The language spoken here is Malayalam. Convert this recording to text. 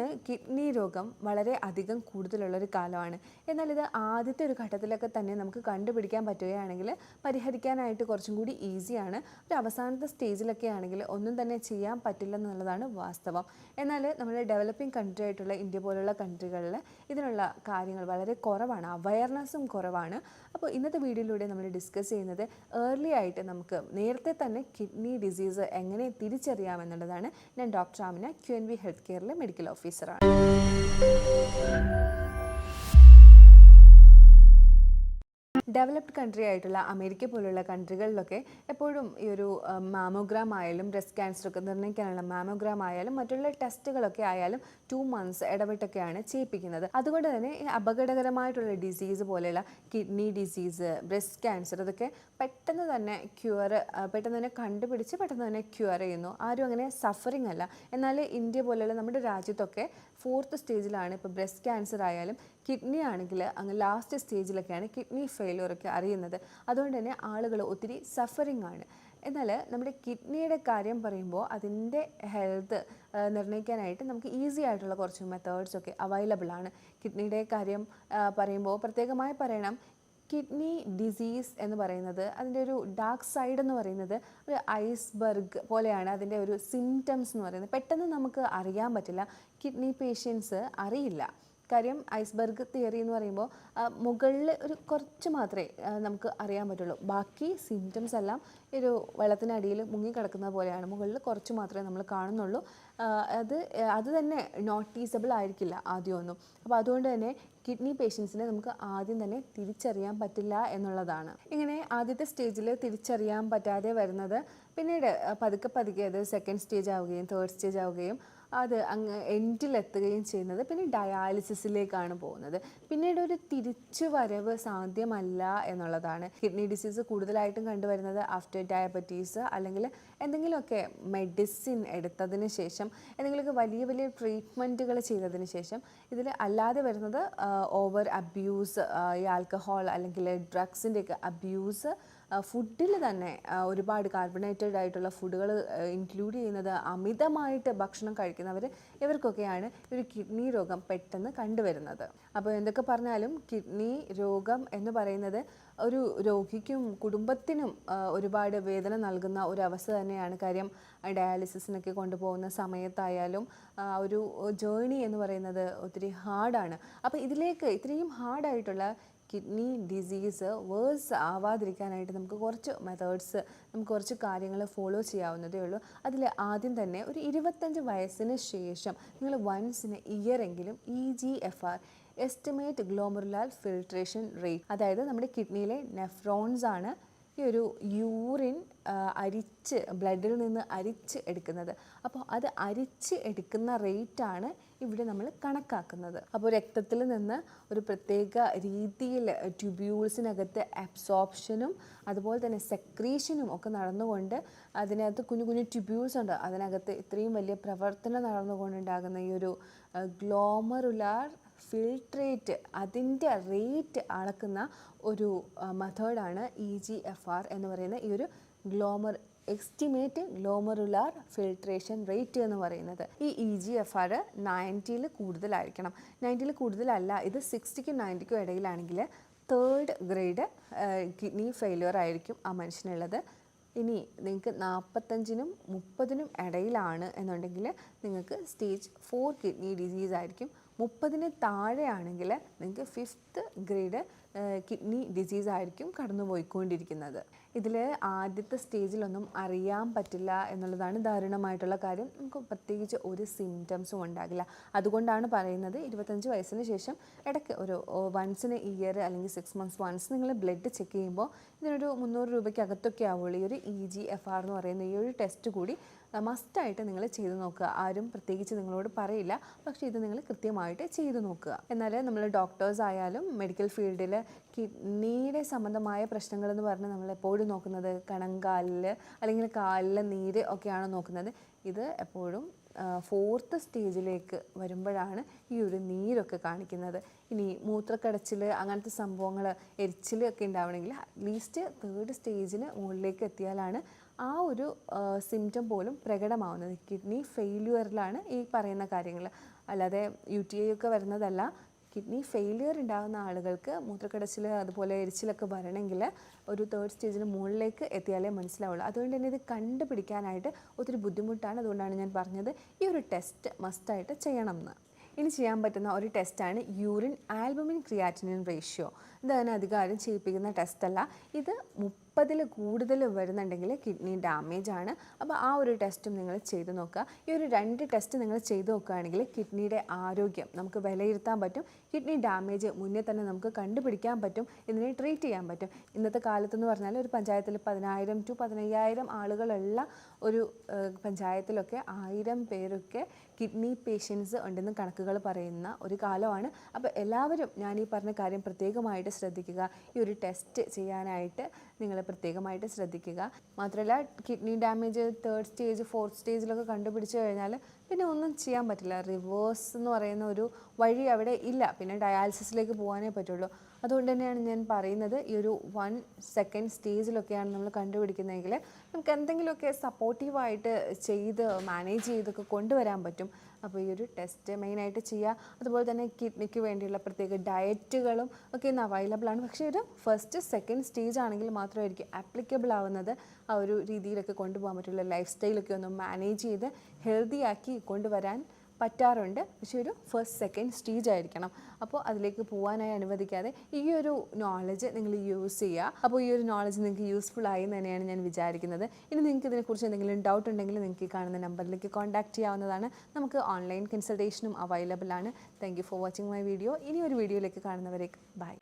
ഇന്ന് കിഡ്നി രോഗം വളരെ അധികം കൂടുതലുള്ളൊരു കാലമാണ്. എന്നാൽ ഇത് ആദ്യത്തെ ഒരു ഘട്ടത്തിലൊക്കെ തന്നെ നമുക്ക് കണ്ടുപിടിക്കാൻ പറ്റുകയാണെങ്കിൽ പരിഹരിക്കാനായിട്ട് കുറച്ചും കൂടി ഈസിയാണ്. ഒരു അവസാനത്തെ സ്റ്റേജിലൊക്കെ ആണെങ്കിൽ ഒന്നും തന്നെ ചെയ്യാൻ പറ്റില്ലെന്നുള്ളതാണ് വാസ്തവം. എന്നാൽ നമ്മുടെ ഡെവലപ്പിംഗ് കൺട്രി ആയിട്ടുള്ള ഇന്ത്യ പോലുള്ള കൺട്രികളിൽ ഇതിനുള്ള കാര്യങ്ങൾ വളരെ കുറവാണ്, അവയർനെസ്സും കുറവാണ്. അപ്പോൾ ഇന്നത്തെ വീഡിയോയിലൂടെ നമ്മൾ ഡിസ്കസ് ചെയ്യുന്നത് ഏർലി ആയിട്ട് നമുക്ക് നേരത്തെ തന്നെ കിഡ്നി ഡിസീസ് എങ്ങനെ തിരിച്ചറിയാമെന്നുള്ളതാണ്. ഞാൻ ഡോക്ടർ ആമിന, QNB ഹെൽത്ത് കെയറിലെ മെഡിക്കൽ ഓഫീസറാണ്. ഡെവലപ്ഡ് കൺട്രി ആയിട്ടുള്ള അമേരിക്ക പോലുള്ള കൺട്രികളിലൊക്കെ എപ്പോഴും ഈ ഒരു മാമോഗ്രാം ആയാലും ബ്രസ്റ്റ് ക്യാൻസറൊക്കെ നിർണ്ണയിക്കാനുള്ള മാമോഗ്രാം ആയാലും മറ്റുള്ള ടെസ്റ്റുകളൊക്കെ ആയാലും 2 months ഇടവിട്ടൊക്കെയാണ് ചെയ്യിപ്പിക്കുന്നത്. അതുകൊണ്ട് തന്നെ ഈ അപകടകരമായിട്ടുള്ള ഡിസീസ് പോലെയുള്ള കിഡ്നി ഡിസീസ്, ബ്രസ്റ്റ് ക്യാൻസർ ഇതൊക്കെ പെട്ടെന്ന് തന്നെ പെട്ടെന്ന് തന്നെ കണ്ടുപിടിച്ച് പെട്ടെന്ന് തന്നെ ക്യൂർ ചെയ്യുന്നു. ആരും അങ്ങനെ സഫറിങ് അല്ല. എന്നാൽ ഇന്ത്യ പോലെയുള്ള നമ്മുടെ രാജ്യത്തൊക്കെ 4th സ്റ്റേജിലാണ് ഇപ്പോൾ ബ്രസ്റ്റ് ക്യാൻസർ ആയാലും കിഡ്നി ആണെങ്കിൽ അങ്ങ് ലാസ്റ്റ് സ്റ്റേജിലൊക്കെയാണ് കിഡ്നി ഫെയിലിയറൊക്കെ അറിയുന്നത്. അതുകൊണ്ട് തന്നെ ആളുകൾ ഒത്തിരി സഫറിങ് ആണ്. എന്നാൽ നമ്മുടെ കിഡ്നിയുടെ കാര്യം പറയുമ്പോൾ അതിൻ്റെ ഹെൽത്ത് നിർണ്ണയിക്കാനായിട്ട് നമുക്ക് ഈസി ആയിട്ടുള്ള കുറച്ച് മെത്തേഡ്സൊക്കെ അവൈലബിൾ ആണ്. കിഡ്നിയുടെ കാര്യം പറയുമ്പോൾ പ്രത്യേകമായി പറയണം, കിഡ്നി ഡിസീസ് എന്ന് പറയുന്നത് അതിൻ്റെ ഒരു ഡാർക്ക് സൈഡ് എന്ന് പറയുന്നത് ഒരു ഐസ്ബർഗ് പോലെയാണ്. അതിൻ്റെ ഒരു സിംറ്റംസ് എന്ന് പറയുന്നത് പെട്ടെന്ന് നമുക്ക് അറിയാൻ പറ്റില്ല. കിഡ്നി പേഷ്യൻസ് അറിയില്ല. കാര്യം ഐസ്ബർഗ് തിയറി എന്ന് പറയുമ്പോൾ മുകളിൽ ഒരു കുറച്ച് മാത്രമേ നമുക്ക് അറിയാൻ പറ്റുള്ളൂ. ബാക്കി സിംറ്റംസ് എല്ലാം ഒരു വെള്ളത്തിനടിയിൽ മുങ്ങിക്കിടക്കുന്ന പോലെയാണ്. മുകളിൽ കുറച്ച് മാത്രമേ നമ്മൾ കാണുന്നുള്ളൂ. അത് തന്നെ നോട്ടീസബിൾ ആയിരിക്കില്ല ആദ്യമൊന്നും. അപ്പോൾ അതുകൊണ്ട് തന്നെ കിഡ്നി പേഷ്യൻസിനെ നമുക്ക് ആദ്യം തന്നെ തിരിച്ചറിയാൻ പറ്റില്ല എന്നുള്ളതാണ്. ഇങ്ങനെ ആദ്യത്തെ സ്റ്റേജിൽ തിരിച്ചറിയാൻ പറ്റാതെ വരുന്നത് പിന്നീട് പതുക്കെ അത് 2nd സ്റ്റേജ് ആവുകയും 3rd സ്റ്റേജ് ആവുകയും അത് അങ്ങ് എൻഡിലെത്തുകയും ചെയ്യുന്നത് പിന്നെ ഡയാലിസിസിലേക്കാണ് പോകുന്നത്. പിന്നീട് ഒരു തിരിച്ചു വരവ് സാധ്യമല്ല എന്നുള്ളതാണ്. കിഡ്നി ഡിസീസ് കൂടുതലായിട്ടും കണ്ടുവരുന്നത് ആഫ്റ്റർ ഡയബറ്റീസ് അല്ലെങ്കിൽ എന്തെങ്കിലുമൊക്കെ മെഡിസിൻ എടുത്തതിന് ശേഷം, എന്തെങ്കിലുമൊക്കെ വലിയ ട്രീറ്റ്മെൻറ്റുകൾ ചെയ്തതിന് ശേഷം. ഇതിൽ അല്ലാതെ വരുന്നത് ഓവർ അബ്യൂസ്, ഈ ആൽക്കഹോൾ അല്ലെങ്കിൽ ഡ്രഗ്സിൻ്റെയൊക്കെ അബ്യൂസ്, ഫുഡിൽ തന്നെ ഒരുപാട് കാർബണേറ്റഡ് ആയിട്ടുള്ള ഫുഡുകൾ ഇൻക്ലൂഡ് ചെയ്യുന്നത്, അമിതമായിട്ട് ഭക്ഷണം കഴിക്കുന്നവർ, ഇവർക്കൊക്കെയാണ് ഒരു കിഡ്നി രോഗം പെട്ടെന്ന് കണ്ടുവരുന്നത്. അപ്പോൾ എന്തൊക്കെ പറഞ്ഞാലും കിഡ്നി രോഗം എന്ന് പറയുന്നത് ഒരു രോഗിക്കും കുടുംബത്തിനും ഒരുപാട് വേദന നൽകുന്ന ഒരു അവസ്ഥ തന്നെയാണ്. കാര്യം ഡയാലിസിസിനൊക്കെ കൊണ്ടുപോകുന്ന സമയത്തായാലും ഒരു ജേർണി എന്ന് പറയുന്നത് ഒത്തിരി ഹാർഡാണ്. അപ്പോൾ ഇതിലേക്ക് ഇത്രയും ഹാർഡായിട്ടുള്ള കിഡ്നി ഡിസീസ് വേഴ്സ് ആവാതിരിക്കാനായിട്ട് നമുക്ക് കുറച്ച് മെത്തേഡ്സ്, നമുക്ക് കുറച്ച് കാര്യങ്ങൾ ഫോളോ ചെയ്യാവുന്നതേ ഉള്ളൂ. അതിൽ ആദ്യം തന്നെ ഒരു 25 വയസ്സിന് ശേഷം നിങ്ങൾ വൺസ് ഇൻ എ ഇയർ എങ്കിലും EGFR, estimate glomerular filtration rate, അതായത് നമ്മുടെ കിഡ്നിയിലെ നെഫ്രോൺസ് ആണ് ഈ ഒരു യൂറിൻ ബ്ലഡിൽ നിന്ന് അരിച്ച് എടുക്കുന്നത്. അപ്പോൾ അത് അരിച്ച് എടുക്കുന്ന റേറ്റാണ് ഇവിടെ നമ്മൾ കണക്കാക്കുന്നത്. അപ്പോൾ രക്തത്തിൽ നിന്ന് ഒരു പ്രത്യേക രീതിയിൽ ട്യൂബ്യൂൾസിനകത്ത് അബ്സോർപ്ഷനും അതുപോലെ തന്നെ സെക്രീഷനും ഒക്കെ നടന്നുകൊണ്ട് അതിനകത്ത് കുഞ്ഞു ട്യൂബ്യൂൾസ് ഉണ്ട്. അതിനകത്ത് ഇത്രയും വലിയ പ്രവർത്തനം നടന്നുകൊണ്ടുണ്ടാകുന്ന ഈ ഒരു ഗ്ലോമറുലാർ ഫിൽട്രേറ്റ്, അതിൻ്റെ റേറ്റ് അളക്കുന്ന ഒരു മെത്തേഡാണ് EGFR എന്ന് പറയുന്ന ഈ ഒരു എസ്റ്റിമേറ്റ് ഗ്ലോമറുലാർ ഫിൽട്രേഷൻ റേറ്റ് എന്ന് പറയുന്നത്. ഈ EGFR 90 കൂടുതലായിരിക്കണം. 90 കൂടുതലല്ല, ഇത് 60ക്കും 90ക്കും ഇടയിലാണെങ്കിൽ 3rd ഗ്രേഡ് കിഡ്നി ഫെയിലിയർ ആയിരിക്കും ആ മനുഷ്യനുള്ളത്. ഇനി നിങ്ങൾക്ക് 45നും 30നും ഇടയിലാണ് എന്നുണ്ടെങ്കിൽ നിങ്ങൾക്ക് സ്റ്റേജ് 4 കിഡ്നി ഡിസീസ് ആയിരിക്കും. 30ന് താഴെയാണെങ്കിൽ നിങ്ങൾക്ക് 5th ഗ്രേഡ് കിഡ്നി ഡിസീസ് ആയിരിക്കും കടന്നുപോയിക്കൊണ്ടിരിക്കുന്നത്. ഇതിൽ ആദ്യത്തെ സ്റ്റേജിലൊന്നും അറിയാൻ പറ്റില്ല എന്നുള്ളതാണ് ദാരുണമായിട്ടുള്ള കാര്യം. നമുക്ക് പ്രത്യേകിച്ച് ഒരു സിംറ്റംസും ഉണ്ടാകില്ല. അതുകൊണ്ടാണ് പറയുന്നത് 25 വയസ്സിന് ശേഷം ഇടയ്ക്ക് ഒരു വൺസ് ഇൻ എ ഇയർ അല്ലെങ്കിൽ 6 months വൺസ് നിങ്ങൾ ബ്ലഡ് ചെക്ക് ചെയ്യുമ്പോൾ ഇതിനൊരു 300 രൂപയ്ക്ക് അകത്തൊക്കെ ആവുള്ളൂ. ഈ ഒരു EGFR എന്ന് പറയുന്ന ഈ ഒരു ടെസ്റ്റ് കൂടി മസ്റ്റായിട്ട് നിങ്ങൾ ചെയ്ത് നോക്കുക. ആരും പ്രത്യേകിച്ച് നിങ്ങളോട് പറയില്ല, പക്ഷേ ഇത് നിങ്ങൾ കൃത്യമായിട്ട് ചെയ്ത് നോക്കുക. എന്നാൽ നമ്മൾ ഡോക്ടേഴ്സ് ആയാലും മെഡിക്കൽ ഫീൽഡിൽ കിഡ്നിയുടെ സംബന്ധമായ പ്രശ്നങ്ങളെന്ന് പറഞ്ഞാൽ നമ്മളെപ്പോഴും നോക്കുന്നത് കണങ്കാലിൽ അല്ലെങ്കിൽ കാലിലെ നീര് ഒക്കെയാണ് നോക്കുന്നത്. ഇത് എപ്പോഴും 4th സ്റ്റേജിലേക്ക് വരുമ്പോഴാണ് ഈ ഒരു നീരൊക്കെ കാണിക്കുന്നത്. ഇനി മൂത്രക്കടച്ചിൽ അങ്ങനത്തെ സംഭവങ്ങൾ, എരിച്ചിൽ ഒക്കെ ഉണ്ടാവണമെങ്കിൽ അറ്റ്ലീസ്റ്റ് 3rd സ്റ്റേജിന് മുകളിലേക്ക് എത്തിയാലാണ് ആ ഒരു സിംറ്റം പോലും പ്രകടമാവുന്നത്. കിഡ്നി ഫെയിലിയറിലാണ് ഈ പറയുന്ന കാര്യങ്ങൾ. അല്ലാതെ UTI ഒക്കെ വരുന്നതല്ല. കിഡ്നി ഫെയിലിയർ ഉണ്ടാകുന്ന ആളുകൾക്ക് മൂത്രക്കടച്ചിൽ അതുപോലെ എരിച്ചിലൊക്കെ വരണമെങ്കിൽ ഒരു 3rd സ്റ്റേജിന് മുകളിലേക്ക് എത്തിയാലേ മനസ്സിലാവുള്ളൂ. അതുകൊണ്ട് തന്നെ ഇത് കണ്ടുപിടിക്കാനായിട്ട് ഒത്തിരി ബുദ്ധിമുട്ടാണ്. അതുകൊണ്ടാണ് ഞാൻ പറഞ്ഞത് ഈ ഒരു ടെസ്റ്റ് മസ്റ്റായിട്ട് ചെയ്യണം എന്ന്. ഇനി ചെയ്യാൻ പറ്റുന്ന ഒരു ടെസ്റ്റാണ് യൂറിൻ ആൽബുമിൻ ക്രിയാറ്റിനിൻ റേഷ്യോ. ഇതങ്ങനെ അധികം ചെയ്യിപ്പിക്കുന്ന ടെസ്റ്റല്ല. ഇത് 30-ൽ കൂടുതൽ വരുന്നുണ്ടെങ്കിൽ കിഡ്നി ഡാമേജ് ആണ്. അപ്പോൾ ആ ഒരു ടെസ്റ്റും നിങ്ങൾ ചെയ്ത് നോക്കുക. ഈ ഒരു 2 ടെസ്റ്റ് നിങ്ങൾ ചെയ്ത് നോക്കുകയാണെങ്കിൽ കിഡ്നിയുടെ ആരോഗ്യം നമുക്ക് വിലയിരുത്താൻ പറ്റും. കിഡ്നി ഡാമേജ് മുന്നേ തന്നെ നമുക്ക് കണ്ടുപിടിക്കാൻ പറ്റും. ഇതിനെ ട്രീറ്റ് ചെയ്യാൻ പറ്റും. ഇന്നത്തെ കാലത്തെന്ന് പറഞ്ഞാൽ ഒരു പഞ്ചായത്തിൽ 10,000 to 15,000 ആളുകളുള്ള ഒരു പഞ്ചായത്തിലൊക്കെ 1000 പേരൊക്കെ കിഡ്നി പേഷ്യൻസ് ഉണ്ടെന്ന് കണക്കുകൾ പറയുന്ന ഒരു കാലമാണ്. അപ്പോൾ എല്ലാവരും ഞാൻ ഈ പറഞ്ഞ കാര്യം പ്രത്യേകമായിട്ട് ശ്രദ്ധിക്കുക. ഈ ഒരു ടെസ്റ്റ് ചെയ്യാനായിട്ട് നിങ്ങൾ പ്രത്യേകമായിട്ട് ശ്രദ്ധിക്കുക. മാത്രമല്ല kidney damage 3rd stage 4th സ്റ്റേജിലൊക്കെ കണ്ടുപിടിച്ച് കഴിഞ്ഞാൽ പിന്നെ ഒന്നും ചെയ്യാൻ പറ്റില്ല. റിവേഴ്സ് എന്ന് പറയുന്ന ഒരു വഴി അവിടെ ഇല്ല. പിന്നെ ഡയാലിസിസിലേക്ക് പോകാനേ പറ്റുള്ളൂ. അതുകൊണ്ട് തന്നെയാണ് ഞാൻ പറയുന്നത് ഈ ഒരു 1 2nd സ്റ്റേജിലൊക്കെയാണ് നമ്മൾ കണ്ടുപിടിക്കുന്നതെങ്കിൽ നമുക്ക് എന്തെങ്കിലുമൊക്കെ സപ്പോർട്ടീവായിട്ട് ചെയ്ത് മാനേജ് ചെയ്തൊക്കെ കൊണ്ടുവരാൻ പറ്റും. അപ്പോൾ ഈ ഒരു ടെസ്റ്റ് മെയിനായിട്ട് ചെയ്യുക. അതുപോലെ തന്നെ കിഡ്നിക്ക് വേണ്ടിയുള്ള പ്രത്യേക ഡയറ്റുകളും ഒക്കെ ഇന്ന് അവൈലബിൾ ആണ്. പക്ഷേ ഒരു 1st 2nd സ്റ്റേജ് ആണെങ്കിൽ മാത്രമായിരിക്കും ആപ്ലിക്കബിൾ ആവുന്നത്. ആ ഒരു രീതിയിലൊക്കെ കൊണ്ടുപോകാൻ പറ്റുള്ള ലൈഫ് സ്റ്റൈലൊക്കെ ഒന്ന് മാനേജ് ചെയ്ത് ഹെൽത്തി ആക്കി കൊണ്ടുവരാൻ പറ്റാറുണ്ട്. പക്ഷേ ഒരു 1st 2nd സ്റ്റേജ് ആയിരിക്കണം. അപ്പോൾ അതിലേക്ക് പോകാനായി അനുവദിക്കാതെ ഈ ഒരു നോളജ് നിങ്ങൾ യൂസ് ചെയ്യുക. അപ്പോൾ ഈ ഒരു നോളജ് നിങ്ങൾക്ക് യൂസ്ഫുൾ ആയി എന്ന് തന്നെയാണ് ഞാൻ വിചാരിക്കുന്നത്. ഇനി നിങ്ങൾക്ക് ഇതിനെക്കുറിച്ച് എന്തെങ്കിലും ഡൗട്ട് ഉണ്ടെങ്കിൽ നിങ്ങൾക്ക് ഈ കാണുന്ന നമ്പറിലേക്ക് കോൺടാക്ട് ചെയ്യാവുന്നതാണ്. നമുക്ക് ഓൺലൈൻ കൺസൾട്ടേഷനും അവൈലബിൾ ആണ്. Thank you for watching my video. ഇനി ഒരു വീഡിയോയിലേക്ക് കാണുന്നവരേക്ക് ബൈ.